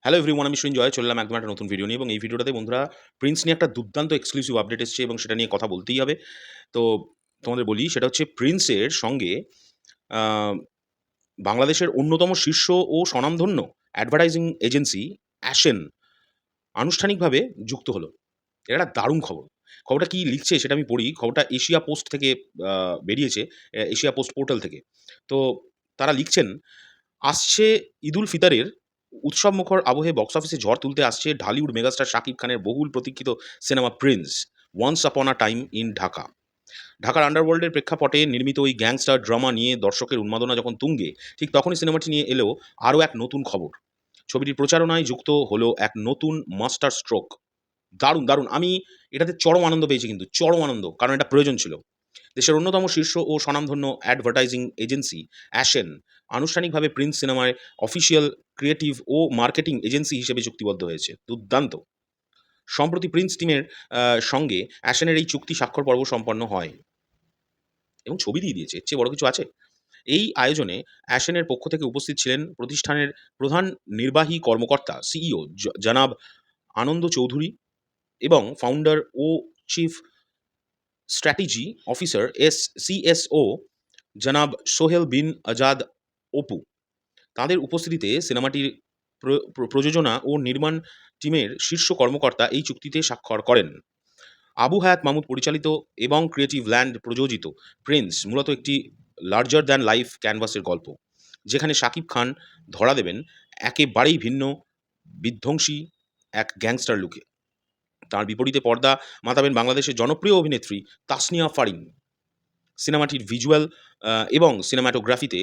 Hello everyone, আমি সৃঞ্জয় চললাম একদম একটা নতুন ভিডিও নিয়ে। এবং এই ভিডিওটাতে বন্ধুরা প্রিন্স নিয়ে একটা দুর্দান্ত এক্সক্লুসিভ আপডেট এসছে এবং সেটা নিয়ে কথা বলতেই হবে। তো তোমাদের বলি, সেটা হচ্ছে প্রিন্সের সঙ্গে আ বাংলাদেশের অন্যতম শীর্ষ ও স্বনামধন্য অ্যাডভার্টাইজিং এজেন্সি অ্যাশেন আনুষ্ঠানিকভাবে যুক্ত হলো। এটা একটা দারুণ খবর। খবরটা কি লিখছে সেটা আমি পড়ি। খবরটা এশিয়া পোস্ট থেকে আ বেরিয়েছে, এশিয়া পোস্ট পোর্টাল থেকে। তো তারা লিখছেন, আসছে ঈদুল ফিতরের উৎসবমুখর আবহে বক্স অফিসে ঝড় তুলতে আসছে ঢালিউড মেগাস্টার শাকিব খানের বহুল প্রতীক্ষিত cinema Prince, once upon a time in Dhaka. ঢাকার আন্ডারওয়ার্ল্ডের প্রেক্ষাপটে নির্মিত ওই গ্যাংস্টার ড্রামা নিয়ে দর্শকের উন্মাদনা যখন তুঙ্গে, ঠিক তখনই সিনেমাটি নিয়ে এলো আরও এক নতুন খবর। ছবিটির প্রচারণায় যুক্ত হলো এক নতুন মাস্টার স্ট্রোক। দারুণ, দারুণ! আমি এটাতে চরম আনন্দ পেয়েছি, কিন্তু চরম আনন্দ। কারণ এটা প্রয়োজন ছিল। দেশের অন্যতম শীর্ষ ও স্বনামধন্য অ্যাডভার্টাইজিং এজেন্সি অ্যাশেন আনুষ্ঠানিকভাবে প্রিন্স সিনেমায় অফিসিয়াল ক্রিয়েটিভ ও মার্কেটিং এজেন্সি হিসেবে চুক্তিবদ্ধ হয়েছে। দুর্দান্ত! সম্প্রতি প্রিন্স টিমের সঙ্গে অ্যাশেনের এই চুক্তি স্বাক্ষর পর্ব সম্পন্ন হয় এবং ছবি দিয়ে দিয়েছে। এর চেয়ে বড় কিছু আছে? এই আয়োজনে অ্যাশেনের পক্ষ থেকে উপস্থিত ছিলেন প্রতিষ্ঠানের প্রধান নির্বাহী কর্মকর্তা সিইও জনাব আনন্দ চৌধুরী এবং ফাউন্ডার ও চিফ স্ট্র্যাটেজি অফিসার সিএসও জনাব সোহেল বিন আজাদ অপু। তাঁদের উপস্থিতিতে সিনেমাটির প্রযোজনা ও নির্মাণ টিমের শীর্ষ কর্মকর্তা এই চুক্তিতে স্বাক্ষর করেন। আবু হায়াত মাহমুদ পরিচালিত এবং ক্রিয়েটিভ ল্যান্ড প্রযোজিত প্রিন্স মূলত একটি লার্জার দ্যান লাইফ ক্যানভাসের গল্প, যেখানে শাকিব খান ধরা দেবেন একেবারেই ভিন্ন, বিধ্বংসী এক গ্যাংস্টার লুকে। তার বিপরীতে পর্দা মাতাবেন বাংলাদেশের জনপ্রিয় অভিনেত্রী তাসনিয়া ফারিন। সিনেমাটির ভিজুয়াল এবং সিনেমাটোগ্রাফিতে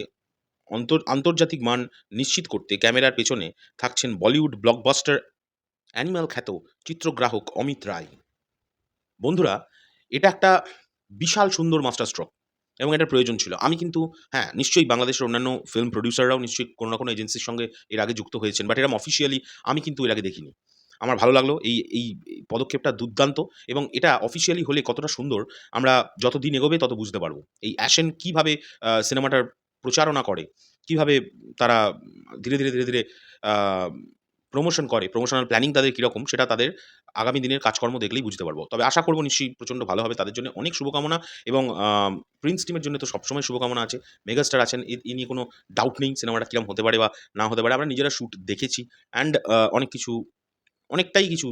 আন্তর্জাতিক মান নিশ্চিত করতে ক্যামেরার পেছনে থাকছেন বলিউড ব্লকবাস্টার অ্যানিমাল খ্যাত চিত্রগ্রাহক অমিত রায়। বন্ধুরা, এটা একটা বিশাল সুন্দর মাস্টার স্ট্রোক এবং এটার প্রয়োজন ছিল। আমি কিন্তু, হ্যাঁ, নিশ্চয়ই বাংলাদেশের অন্যান্য ফিল্ম প্রোডিউসাররাও নিশ্চয়ই কোনো না কোনো এজেন্সির সঙ্গে এর আগে যুক্ত হয়েছেন। বাট এরকম অফিসিয়ালি আমি কিন্তু এর আগে দেখিনি। আমার ভালো লাগলো এই পদক্ষেপটা দুর্দান্ত। এবং এটা অফিসিয়ালি হলে কতটা সুন্দর আমরা যত দিন এগোবে তত বুঝতে পারব। এই অ্যাশেন কিভাবে সিনেমাটার প্রচারণা করে, কিভাবে তারা ধীরে ধীরে আ প্রমোশন করে, প্রমোশনাল প্ল্যানিং তাদের কিরকম, সেটা তাদের আগামী দিনের কাজকর্ম দেখলেই বুঝতে পারব। তবে আশা করব নিশ্চয়ই প্রচণ্ড ভালো হবে। তাদের জন্য অনেক শুভকামনা। এবং প্রিন্স টিমের জন্য তো সবসময় শুভকামনা আছে। মেগাস্টার আছেন, এ নিয়ে কোনো ডাউট নেই সিনেমাটা কিরকম হতে পারে বা না হতে পারে। আমরা নিজেরা শুট দেখেছি অ্যান্ড অনেক কিছু, অনেকটাই কিছু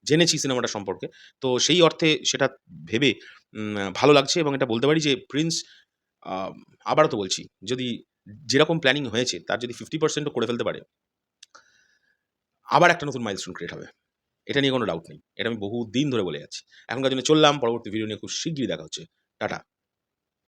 জেনেছি সিনেমাটা সম্পর্কে। তো সেই অর্থে সেটা ভেবে ভালো লাগছে এবং এটা বলতে পারি যে প্রিন্স, আ আবারও তো বলছি, যদি যেরকম প্ল্যানিং হয়েছে তার যদি 50% ও করে ফেলতে পারে, আবার একটা নতুন মাইলস্টোন ক্রিয়েট হবে। এটা নিয়ে কোনো ডাউট নেই। এটা আমি বহুদিন ধরে বলে যাচ্ছি। এখনকার জন্য চললাম। পরবর্তী ভিডিও নিয়ে খুব শিগগিরই দেখা হচ্ছে। টাটা।